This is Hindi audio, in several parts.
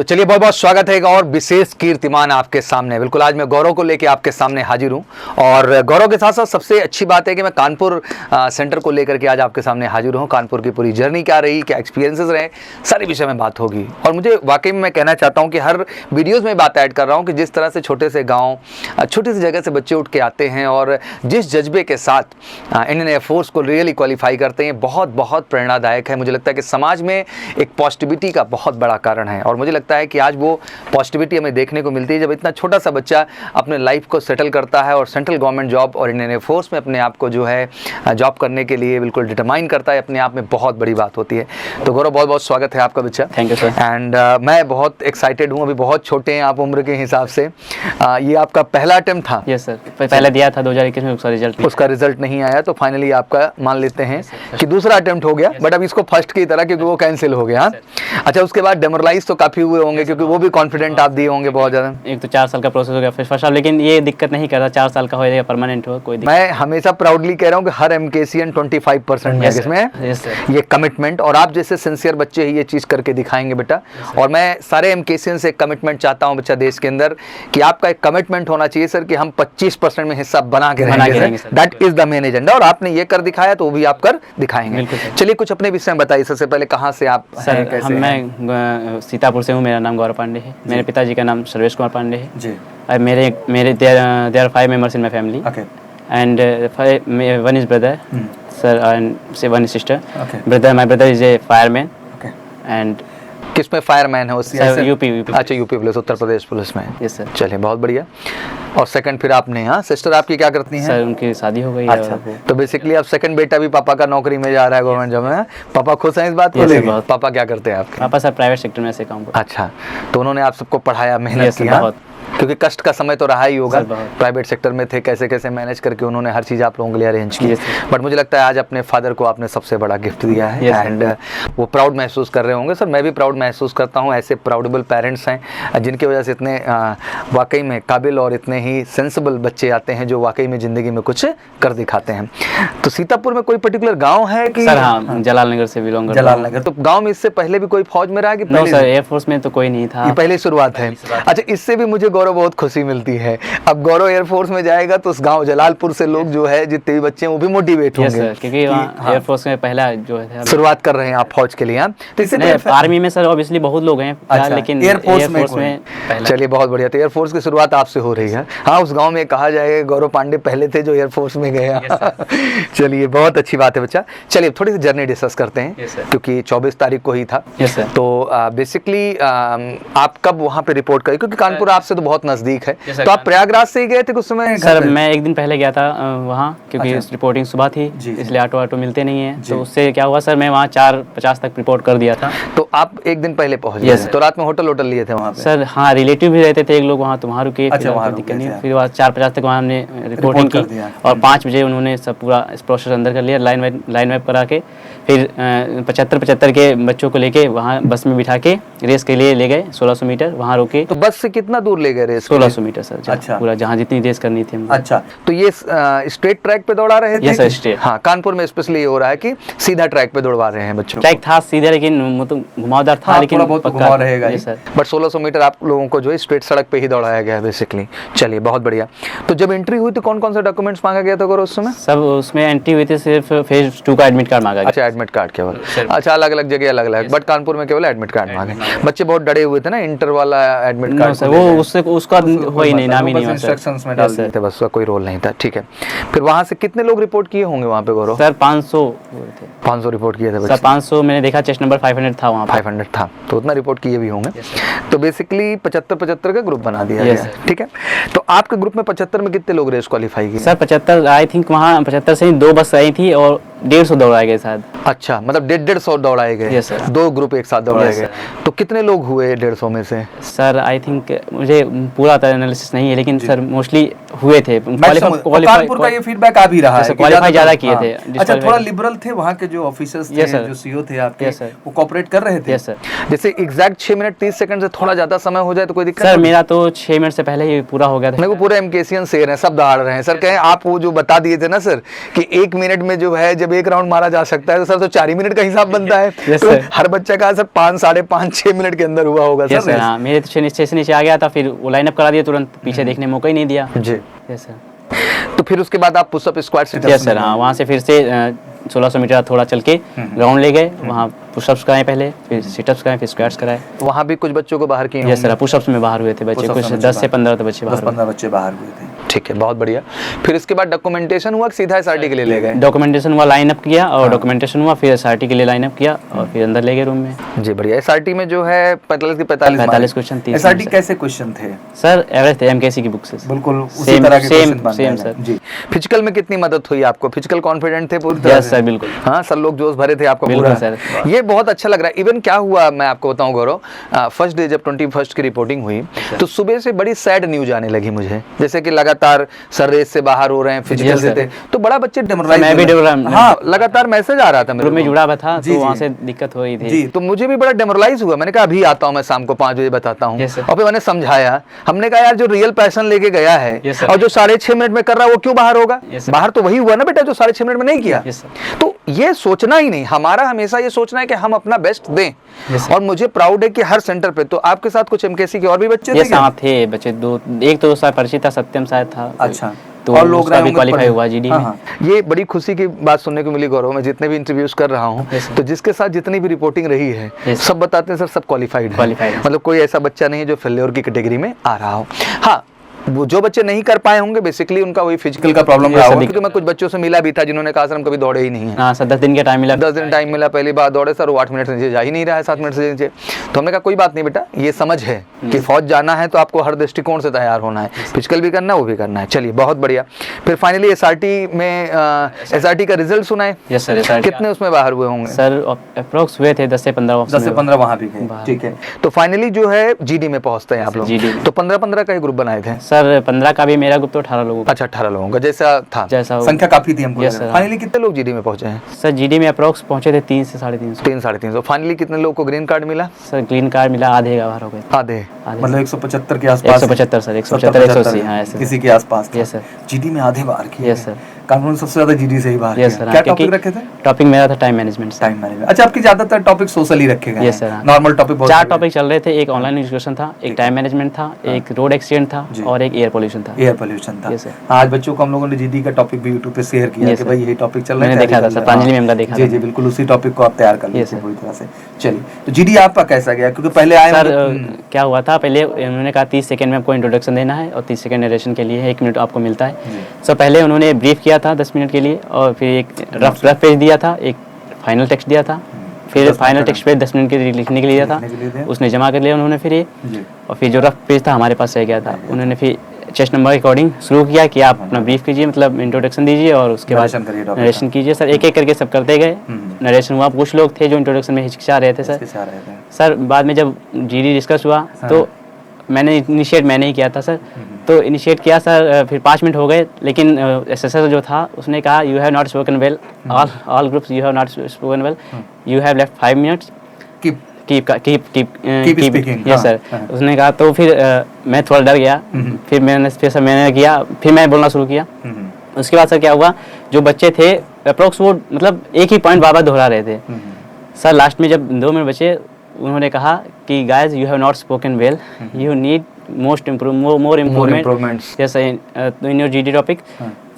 तो चलिए बहुत बहुत स्वागत है एक और विशेष कीर्तिमान आपके सामने। बिल्कुल आज मैं गौरव को लेकर आपके सामने हाजिर हूं और गौरव के साथ साथ सबसे अच्छी बात है कि मैं कानपुर सेंटर को लेकर के आज आपके सामने हाजिर हूं। कानपुर की पूरी जर्नी क्या रही, क्या एक्सपीरियंसेस रहे, सारी विषय में बात होगी। और मुझे वाकई में मैं कहना चाहता हूँ कि हर वीडियोज़ में बात ऐड कर रहा हूँ कि जिस तरह से छोटे से गाँव, छोटी सी जगह से बच्चे उठ के आते हैं और जिस जज्बे के साथ इंडियन एयरफोर्स को रियली क्वालिफाई करते हैं, बहुत बहुत प्रेरणादायक है। मुझे लगता है कि समाज में एक पॉजिटिविटी का बहुत बड़ा कारण है और मुझे लगता है कि आज वो पॉजिटिविटी हमें देखने को मिलती है जब इतना छोटा सा बच्चा अपने लाइफ को सेटल करता है और सेंट्रल गवर्नमेंट जॉब और इंडियन एयरफोर्स में अपने आप को जो है जॉब करने के लिए बिल्कुल डिटरमाइन करता है। अपने आप में बहुत बड़ी बात होती है। तो गौरव बहुत बहुत स्वागत है आपका बच्चा। Thank you sir. एंड मैं बहुत एक्साइटेड हूँ। अभी बहुत छोटे हैं आप उम्र के हिसाब से। ये आपका पहला अटेम्प्ट था? यस सर, पहले दिया था 2021 में, उसका रिजल्ट नहीं आया तो फाइनली आपका मान लेते हैं कि दूसरा अटेम्प्ट हो गया, बट अब इसको फर्स्ट की तरह क्योंकि वो कैंसिल हो गया। अच्छा, उसके बाद डेमोरलाइज तो काफी हुए होंगे क्योंकि वो भी कॉन्फिडेंट आप दिए होंगे बहुत ज्यादा। एक तो 4 साल का प्रोसेस हो गया फिर फर्स्ट, लेकिन ये दिक्कत नहीं करता 4 साल का हो जाएगा परमानेंट हो कोई दिक्कत। मैं हमेशा प्राउडली कह रहा हूँ कि हर एमकेसीएन 25% है इसमें ये कमिटमेंट, और आप जैसे सिंसियर बच्चे ही ये चीज करके दिखाएंगे बेटा। और मैं सारे एमकेसीएन से कमिटमेंट चाहता हूँ बच्चा देश के अंदर कि आपका एक कमिटमेंट होना चाहिए सर कि हम 25% में हिस्सा बना के रहेंगे। That is the main agenda और आपने ये कर दिखाया तो वो भी आप कर दिखाएंगे। चलिए कुछ अपने विषय में बताइए। सबसे पहले कहाँ से आप सर? मैं सीतापुर से हूँ, मेरा नाम गौरव पांडे है, मेरे पिताजी का नाम सर्वेश कुमार पांडे है जी। और मेरे there are 5 members in my family and one is brother sir and one sister. My brother is a fireman and किसमें फायरमैन है उससे? यूपी। अच्छा, UP police, Uttar Pradesh police में। Yes sir. चलिए बहुत बढ़िया। और सेकंड फिर आपने? हाँ, सिस्टर आपकी क्या करती हैं? सर उनकी शादी हो गई अच्छा, है। तो बेसिकली अब सेकंड बेटा भी पापा का नौकरी में जा रहा है गवर्नमेंट जॉब में। पापा खुश हैं इस बात को लेकर? पापा क्या करते हैं आपके? पापा सर प्राइवेट सेक्टर में से काम करते हैं। अच्छा, तो उन्होंने आप सबको पढ़ाया, मेहनत किया, क्योंकि कष्ट का समय तो रहा ही होगा। प्राइवेट सेक्टर में थे, कैसे कैसे मैनेज करके उन्होंने हर चीज़ आप लोगों के लिए अरेंज की। बट मुझे लगता है आज अपने फादर को आपने सबसे बड़ा गिफ्ट दिया है एंड वो प्राउड महसूस कर रहे होंगे। सर मैं भी प्राउड महसूस करता हूँ। ऐसे प्राउडेबल पेरेंट्स हैं जिनकी वजह से इतने वाकई में काबिल और इतने ही सेंसिबल बच्चे आते हैं जो वाकई में ज़िंदगी में कुछ कर दिखाते हैं। तो सीतापुर में कोई पर्टिकुलर गाँव है कि? सर हाँ, जलाल नगर से बिलोंग करता हूं। जलाल नगर। तो गाँव में इससे पहले भी कोई फौज में रहा कि? नो सर, एयरफोर्स में तो कोई नहीं था, ये पहली शुरुआत है। अच्छा, इससे भी मुझे गौरव बहुत खुशी मिलती है। अब गौरव एयरफोर्स में जाएगा तो उस गांव जलालपुर से लोग जो है जितने भी बच्चे हैं वो भी मोटिवेट होंगे क्योंकि वहाँ एयरफोर्स में पहला जो है शुरुआत कर रहे हैं आप फौज के लिए। तो इससे आर्मी में सर ऑब्वियसली बहुत लोग हैं, लेकिन एयरफोर्स में चलिए बहुत बढ़िया। तो एयरफोर्स की शुरुआत आपसे हो रही है। हाँ, उस गाँव में कहा जाएगा गौरव पांडे पहले थे जो एयरफोर्स में गया। चलिए बहुत अच्छी बात है बच्चा। चलिए थोड़ी सी जर्नी डिस्कस करते हैं क्योंकि 24 तारीख को ही था। तो बेसिकली आप कब वहाँ पे रिपोर्ट करें क्योंकि कानपुर आपसे तो बहुत नजदीक है, तो आप प्रयागराज से ही गए थे कुछ समय? सर मैं एक दिन पहले गया था वहाँ क्योंकि रिपोर्टिंग सुबह थी, इसलिए ऑटो मिलते नहीं है। तो उससे क्या हुआ सर, मैं वहाँ 4:50 तक रिपोर्ट कर दिया था। तो आप एक दिन पहले पहुँच गए? तो रात में होटल लिए थे वहाँ पे? सर हाँ, रिलेटिव भी रहते थे एक लोग वहाँ, तो वहाँ रुके। फिर 4:50 तक वहाँ हमने रिपोर्टिंग की और 5 बजे उन्होंने सब पूरा प्रोसेस अंदर कर लिया, लाइन मैप करा के। फिर 75 के बच्चों को लेके वहाँ बस में बिठा के रेस के लिए ले गए 1600 मीटर, वहाँ रोके। तो बस से कितना दूर ले गए रेस? 1600 metre sir. अच्छा, पूरा जहाँ जितनी रेस करनी थी। अच्छा, तो ये स्ट्रेट ट्रैक पे दौड़ा रहे थे? Yes sir, straight. हाँ, कानपुर में स्पेशली हो रहा है कि सीधा ट्रैक पे दौड़वा रहे हैं बच्चों। ट्रैक था सीधा लेकिन घुमावदार था, लेकिन बहुत घुमाव रहेगा सर। बट 1600 मीटर आप लोगों को जो है स्ट्रेट सड़क पे ही दौड़ाया गया है बेसिकली। चलिए बहुत बढ़िया। तो जब एंट्री हुई तो कौन कौन से डॉक्यूमेंट्स मांगा गया था उस समय? सब उसमें एंट्री हुई थी, सिर्फ फेज 2 का एडमिट कार्ड मांगा गया। अच्छा, एडमिट कार्ड केवल? अच्छा, अलग अलग जगह अलग अलग, बट कानपुर में केवल एडमिट कार्ड मांगे। बच्चे बहुत डरे हुए थे ना इंटर वाला एडमिट कार्ड सर, वो उसका हो ही नहीं, नाम ही नहीं, इंस्ट्रक्शंस में डाल दिए थे बस, उसका कोई रोल नहीं था। ठीक है, फिर वहाँ से कितने लोग रिपोर्ट किए होंगे वहाँ पे गौरव? सर 500 थे। 500 रिपोर्ट किए थे सर? 500 मैंने देखा, चेस्ट नंबर 500 था वहाँ। 500 था, तो उतना रिपोर्ट किए भी होंगे। तो बेसिकली 75 का ग्रुप बना दिया गया। ठीक है, तो आपके ग्रुप में 75 में कितने लोग रेस क्वालिफाई किए? सर 75 आई थिंक, वहाँ 75 से ही 2 बस आई थी और 150 दौड़ाए गए शायद। अच्छा, मतलब 150 दौड़ाए गए? Yes sir. 2 ग्रुप एक साथ दौड़ाए गए। तो कितने लोग हुए 150 में से? सर आई थिंक, मुझे पूरा एनालिसिस नहीं है, लेकिन सर मोस्टली हुए थे। कानपुर का ये फीडबैक आ भी रहा है, क्वालिफाई ज्यादा किए थे। अच्छा, थोड़ा लिबरल थे वहाँ के जो ऑफिसर्स थे, जो सीओ थे आपके, वो कोऑपरेट कर रहे थे? Yes sir. जैसे एग्जैक्ट 6 मिनट 30 सेकंड से थोड़ा ज्यादा समय हो जाए तो कोई दिक्कत? सर मेरा तो 6 मिनट से पहले ही पूरा हो गया था। मेरे को पूरे एमकेसीएन शेर हैं, सब दहाड़ रहे हैं सर। कहें आप वो जो बता दिए थे ना सर कि 1 मिनट में जो है जब जब एक राउंड मारा जा सकता है तो सर तो 4 ही मिनट का हिसाब बनता है। Yes, तो sir. हर बच्चे का सर 5, 5.5, 6 मिनट के अंदर हुआ होगा यस सर। सर, हाँ मेरे तो नीचे से नीचे आ गया था, फिर वो लाइनअप करा दिया तुरंत, पीछे देखने मौका ही नहीं दिया। जी। Yes sir. तो फिर उसके बाद आप पुशअप स्क्वाट यस सर, हाँ वहाँ से फिर से 1600 मीटर थोड़ा चल के ग्राउंड ले गए, वहाँ पुशअप्स कराए पहले, फिर सिटअप्स कराए, फिर स्क्वाट्स कराए। वहाँ भी कुछ बच्चों को बाहर किए यस सर, पुशअप्स में बाहर हुए थे बच्चे, Push-ups कुछ में 10 से 15 तो बच्चे बाहर 10-15 बच्चे बाहर हुए थे। ठीक है, बहुत बढ़िया। फिर इसके बाद डॉक्यूमेंटेशन हुआ कि सीधा एसआरटी के लिए ले गए? डॉक्यूमेंटेशन हुआ, लाइन अप किया और डॉक्यूमेंटेशन हुआ, फिर एसआरटी के लिए लाइन अप किया और फिर अंदर ले गए रूम में। जी बढ़िया। एसआरटी में जो है 45 के 45 क्वेश्चन 30। एसआरटी कैसे क्वेश्चन थे? सर एवरेज थे एमकेसी की बुक से। बिल्कुल उसी सेम तरह के क्वेश्चन बन सेम रहे सर। हैं। जी। फिजिकल में कितनी मदद हुई आपको? फिजिकल कॉन्फिडेंट थे पूरी तरह यस से? सर, बिल्कुल। हाँ सर, लोग जोश भरे थे आपका बिल्कुल पूरा। सर। ये बहुत अच्छा लग रहा है। इवन क्या हुआ मैं आपको बताऊं गौरव, फर्स्ट डे जब 21 की रिपोर्टिंग हुई तो सुबह से बड़ी सैड न्यूज आने लगी मुझे, जैसे कि लगातार सर रेस से बाहर हो रहे हैं, फिजिकल Yes, से sir. थे तो बड़ा बच्चे मैं भी हाँ लगातार मैसेज आ रहा था मेरे ग्रुप में को। जुड़ा हुआ था, जी, तो वहाँ जी। से दिक्कत हो रही थी। जी। तो मुझे भी बड़ा डेमोरलाइज हुआ। मैंने कहा अभी आता हूँ मैं, शाम को 5 बजे बताता हूँ। Yes, sir. और फिर मैंने समझाया, हमने कहा यार जो रियल पैशन लेके गया है Yes, sir. और जो 6.5 मिनट में कर रहा है वो क्यों बाहर होगा? Yes, sir. बाहर तो वही हुआ ना बेटा जो 6.5 मिनट में नहीं किया। Yes, sir. तो ये सोचना ही नहीं, हमारा हमेशा ये सोचना है कि हम अपना बेस्ट दें। Yes, sir. और मुझे प्राउड है कि हर सेंटर पे, तो आपके साथ कुछ एमकेसी के और भी बच्चे थे ये क्या? साथ थे बच्चे दो, एक तो शायद परिचित था, सत्यम शायद था। अच्छा। तो और लोग उसका रहे भी होंगे क्वालिफाई पर- हुआ जीडी हाँ, में। हाँ। ये बड़ी खुशी की बात सुनने को मिली गौरव। मैं जितने भी इंटरव्यूज कर रहा हूँ Yes, sir. तो जिसके साथ जितनी भी रिपोर्टिंग रही है Yes. सब बताते हैं सर सब क्वालिफाइड Qualified है। मतलब कोई ऐसा बच्चा नहीं है जो फेल्योर की कैटेगरी में आ रहा हो। हाँ, वो जो बच्चे नहीं कर पाए होंगे बेसिकली उनका वही फिजिकल का प्रॉब्लम Yes, रहा sir. होगा। क्योंकि मैं कुछ बच्चों से मिला भी था जिन्होंने कहा सर हम कभी दौड़े ही नहीं है। हाँ सर, 10 दिन का टाइम मिला। 10 दिन टाइम मिला, पहली बार दौड़े सर, वो 8 मिनट से नीचे जा ही नहीं रहा है, 7 मिनट से नीचे। तो हमने कहा कोई बात नहीं बेटा, ये समझ है कि फौज जाना है तो आपको हर दृष्टिकोण से तैयार होना है, फिजिकल भी करना है वो भी करना है। चलिए बहुत बढ़िया। फिर फाइनली एसआरटी में एसआरटी का रिजल्ट सुनाए। यस सर, SRT कितने उसमें बाहर हुए होंगे? सर अप्रोक्स हुए थे 10 से 15। 10 से 15 वहाँ भी गए। ठीक है। तो फाइनली जो है जीडी में पहुंचते हैं आप लोग। GD में। तो 15-15 का ही ग्रुप बनाए थे? सर 15 का भी मेरा ग्रुप, तो 18 लोगों का अच्छा 18 लोगों का जैसा था। जैसा हो। संख्या काफी थी हमको। Yes, sir. फाइनली कितने लोग जीडी में पहुंचे हैं? सर जीडी में अप्रोक्स पहुंचे थे 3 से 350। 300-350। फाइनली कितने लोगों को ग्रीन कार्ड मिला? सर ग्रीन कार्ड मिला, आधे का बाहर हो गए। आधे। मतलब 175 के आसपास। 175 सर, 175 180 हाँ ऐसे। किसी के आसपास था। Yes, sir. जीडी में आधे बाहर किए। Yes, sir. कानून सबसे ज्यादा जीडी से ही बाहर यस किया। सर, क्या टॉपिक रखे थे? टॉपिक मेरा था टाइम मैनेजमेंट। Time management. अच्छा, आपके ज्यादातर टॉपिक सोशल ही रखे गए Yes, sir, हाँ। नॉर्मल टॉपिक बहुत 4 टॉपिक चल रहे थे, एक ऑनलाइन एजुकेशन था, एक टाइम मैनेजमेंट था, एक रोड एक्सीडेंट था जी। और एक एयर पोल्यूशन था। एयर पोल्यूशन था। Yes, sir. आज बच्चों को हम लोगों ने जीडी का टॉपिक भी यूट्यूब पे शेयर किया Yes, कि sir. भाई यही टॉपिक चल रहा है। मैंने देखा था तैयारी सर, चल रहा है। प्रांजलि मैम का देखा जी था। जी बिल्कुल, उसी टॉपिक को आप तैयार कर Yes, लीजिए sir. पूरी तरह से। चलिए, तो जीडी आपका कैसा गया? क्योंकि पहले आए सर होंगे- क्या हुआ था, पहले उन्होंने कहा 30 सेकंड में आपको इंट्रोडक्शन देना है और 30 सेकंड नरेशन के लिए 1 मिनट आपको मिलता है। सो पहले उन्होंने ब्रीफ किया था 10 मिनट के लिए और फिर एक रफ पेज दिया था, एक फाइनल टेक्स्ट दिया था, फिर 10 फाइनल मिनट टेक्स्ट पे 10 मिनट के लिए लिखने के लिए दिया लिखने के लिए था, दिया। उसने जमा कर लिया उन्होंने फिर ये, जी। और फिर जो रफ पेज था हमारे पास रह गया था। उन्होंने फिर चेस्ट नंबर के अकॉर्डिंग शुरू किया कि आप अपना ब्रीफ कीजिए, मतलब इंट्रोडक्शन दीजिए और उसके बाद Narration करिए topic नरेशन कीजिए। सर एक एक करके सब करते गए, नरेशन हुआ। कुछ लोग थे जो इंट्रोडक्शन में हिचकिचा रहे थे सर। किसके साथ रहे थे? सर बाद में जब जीडी डिस्कस हुआ तो मैंने इनिशिएट मैंने ही किया था सर। तो इनिशिएट किया सर, फिर 5 मिनट हो गए, लेकिन एसएसआर जो था उसने कहा you have not spoken well, all groups you have not spoken well, you have left 5 minutes, Keep- keep speaking, yes sir. हाँ। उसने कहा तो फिर मैं थोड़ा डर गया, फिर मैंने किया, फिर मैं बोलना शुरू किया। उसके बाद सर क्या हुआ, जो बच्चे थे अप्रोक्स वो मतलब एक ही पॉइंट बार बार दोहरा रहे थे सर। लास्ट में जब 2 मिनट बचे उन्होंने कहा कि guys you have not spoken well, you need more improvement yes in your GD topic.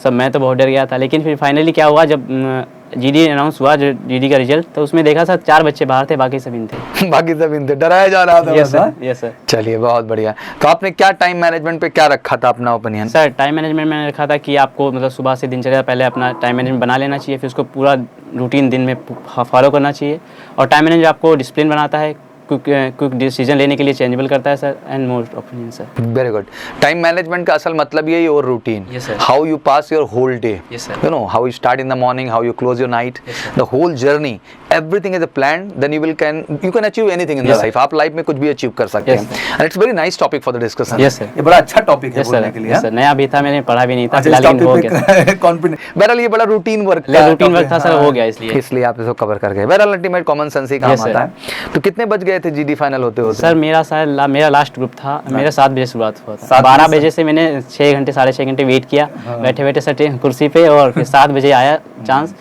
सब मैं तो बहुत डर गया था, लेकिन फिर फाइनली क्या हुआ जब जीडी अनाउंस हुआ, जो जीडी का रिजल्ट, तो उसमें देखा सर 4 बच्चे बाहर थे, बाकी सब इन थे। बाकी सब इन थे, डराया जा रहा था यस बस, हाँ? Sir, yes sir. चलिए बहुत बढ़िया। तो आपने क्या टाइम मैनेजमेंट पे क्या रखा था अपना ओपिनियन? सर टाइम मैनेजमेंट मैंने रखा था कि आपको मतलब सुबह से दिनचर्या पहले अपना टाइम मैनेजमेंट बना लेना चाहिए, फिर उसको पूरा रूटीन दिन में फॉलो करना चाहिए। और टाइम मैनेजमेंट आपको डिसिप्लिन बनाता है, क्विक डिसीजन लेने के लिए चेंजेबल करता है sir, and more opinion sir. Very good. Time management का असल मतलब यही और routine, Yes, sir. How you pass your whole day, Yes, sir. You know how you start in the morning, how you close your night, Yes, sir. The whole journey, everything is a plan, then you can achieve anything in the Yes, sir. Life. आप लाइफ में कुछ भी अचीव कर सकते Yes, हैं, and it's very nice topic for the discussion. Yes sir, ये बड़ा अच्छा टॉपिक है यस बोलने सर, के लिए। Yes sir. नया भी था, मैंने पढ़ा भी नहीं था, अच्छा, फिलहाल इस लेकिन हो टॉपिक गया। पे कॉन्फिडेंस। बहरहाल ये बड़ा रूटीन वर्क रूटीन वर्क था सर, हो गया इसलिए आप इसको कवर कर गए। बहरहाल अल्टीमेट कॉमन सेंस ही काम Yes, sir. आता है। तो कितने बज गए थे जीडी फाइनल होते होते? सर मेरा लास्ट ग्रुप था, मेरा 7 बजे शुरुआत हुआ था। 7 12 बजे से मैंने 6 घंटे 6.5 घंटे वेट किया बैठे बैठे सर कुर्सी पे, और फिर 7 बजे आया चांस।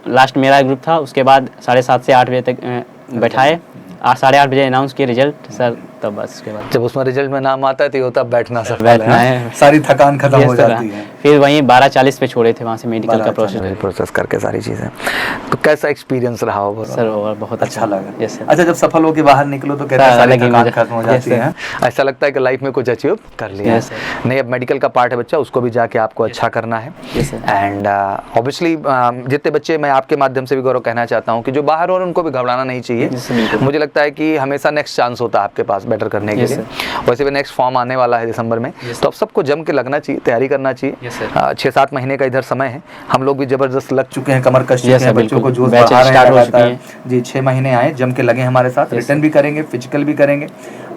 लास्ट मेरा ग्रुप था, उसके बाद 7:30 से 8 बजे तक बैठाए, 8:30 बजे अनाउंस किए रिजल्ट सर, तब बस उसके बाद जब उसमें रिजल्ट में नाम आता है तो ये होता है बैठना सर, बैठना है। सारी थकान खत्म Yes, हो सर, जाती है। फिर वहीं 12:40 पे छोड़े थे, वहाँ से मेडिकल का 12:40 प्रोसेस करके सारी चीज़ें। तो कैसा एक्सपीरियंस रहा होगा सर? और बहुत अच्छा लगा। Yes sir. अच्छा, जब सफल होके बाहर निकलो तो कहते हैं सर, सारी अलग ही थकान मजा। खत्म हो Yes, जाती sir. है। ऐसा लगता है कि लाइफ में कुछ अचीव कर लिया Yes, है। नहीं, अब मेडिकल का पार्ट है बच्चा, उसको भी जाके आपको अच्छा करना है। Yes, sir. एंड ऑब्वियसली जितने बच्चे, मैं आपके माध्यम से भी गौरव कहना चाहता हूँ कि जो बाहर हो उनको भी घबराना नहीं चाहिए। Yes, sir, बिल्कुल। मुझे लगता है कि हमेशा नेक्स्ट चांस होता है आपके पास बेटर करने के Yes, लिए। वैसे भी नेक्स्ट फॉर्म आने वाला है दिसंबर में, तो अब सबको जम के लगना चाहिए, तैयारी करना चाहिए। Yes, sir. 6-7 महीने का इधर समय है, हम लोग भी जबरदस्त लग चुके हैं, कमर कस चुके Yes, हैं, sir, बच्चों को बिल्कुल। जोश Batches बढ़ा रहे हैं start हो लगातार। चुकी जी, 6 महीने आए, जम के लगे हमारे साथ, Yes, रिटर्न भी करेंगे, फिजिकल भी करेंगे,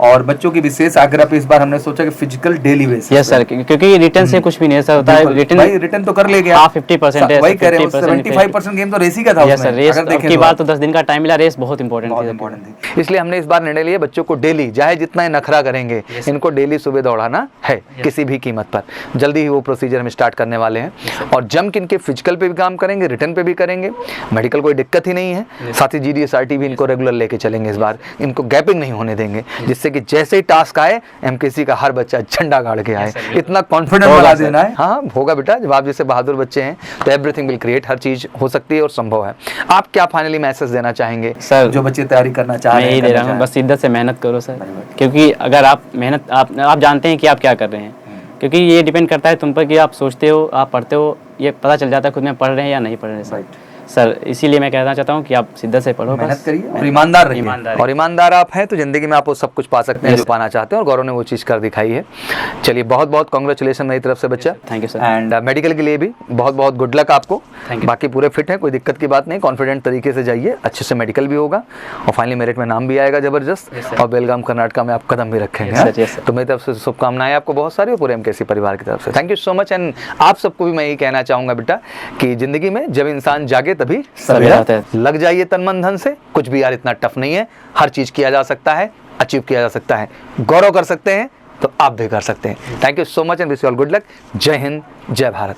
और बच्चों की विशेष आग्रह पे इस बार हमने सोचा कि physical daily basis. Yes sir, क्योंकि रिटर्न से कुछ भी नहीं ऐसा होता है। भाई रिटर्न तो कर ले गया। हाँ, 50% है, वही कह रहे हो, 50% 75% गेम तो रेस ही का था यस सर, उसमें। रेस अगर देखें की तो बात तो 10 दिन का टाइम मिला, रेस बहुत इंपॉर्टेंट बहुत थी। इंपॉर्टेंट थी। इसलिए हमने इस बार निर्णय लिया बच्चों को डेली, चाहे जितना ही नखरा करेंगे, इनको डेली सुबह दौड़ाना है किसी भी कीमत पर। जल्दी ही वो प्रोसीजर हम स्टार्ट करने वाले हैं, और जम के इनके फिजिकल पे भी काम करेंगे, रिटर्न पे भी करेंगे, मेडिकल कोई दिक्कत ही नहीं है। साथ ही GDSRT भी इनको रेगुलर लेके चलेंगे इस बार, इनको गैपिंग नहीं होने देंगे, जिससे कि जैसे ही टास्क आए MKC का हर बच्चा झंडा गाड़ के आए। इतना कॉन्फिडेंट बना देना है। हाँ होगा बेटा, जब आप जैसे बहादुर बच्चे हैं तो एवरीथिंग विल क्रिएट, हर चीज़ हो सकती है और संभव है। आप क्या फाइनली मैसेज देना चाहेंगे? सर, जो बच्चे तैयारी करना चाह मैं रहे हैं, यही दे रहा हूँ, बस शिद्दत से मेहनत करो सर, क्योंकि अगर आप मेहनत, आप जानते हैं कि आप क्या कर रहे हैं, क्योंकि ये डिपेंड करता है तुम पर कि आप सोचते हो, आप पढ़ते हो, ये पता चल जाता है खुद में पढ़ रहे हैं या नहीं पढ़ रहे हैं सर। इसीलिए मैं कहना चाहता हूँ कि आप शिद्दत से पढ़ो, मेहनत बस करिए और ईमानदार रहिए। और ईमानदार आप हैं तो ज़िंदगी में आप वो सब कुछ पा सकते हैं जो पाना चाहते हैं, और गौरव ने वो चीज़ कर दिखाई है। चलिए, बहुत बहुत कॉन्ग्रेचुलेशन मेरी तरफ से बच्चा। Thank you sir. And medical के लिए भी बहुत बहुत गुड लक आपको। Thank you. बाकी पूरे फिट हैं, कोई दिक्कत की बात नहीं, कॉन्फिडेंट तरीके से जाइए, अच्छे से मेडिकल भी होगा, और फाइनली मेरिट में नाम भी आएगा जबरदस्त। Yes, sir. और बेलगाम कर्नाटका में आप कदम भी रखेंगे। Yes, हाँ? sir, yes, sir. तो मेरी तरफ से शुभकामनाएं आपको बहुत सारी, और पूरे MKC परिवार की तरफ से thank you so much. And आप सबको भी मैं यही कहना चाहूँगा बेटा कि ज़िंदगी में जब इंसान जागे तभी सवेरा होता है। लग जाइए तन मन धन से, कुछ भी यार इतना टफ नहीं है, हर चीज़ किया जा सकता है, अचीव किया जा सकता है, गौरव कर सकते हैं तो आप भी कर सकते हैं। Thank you so much and wish you all good luck. जय हिंद, जय भारत।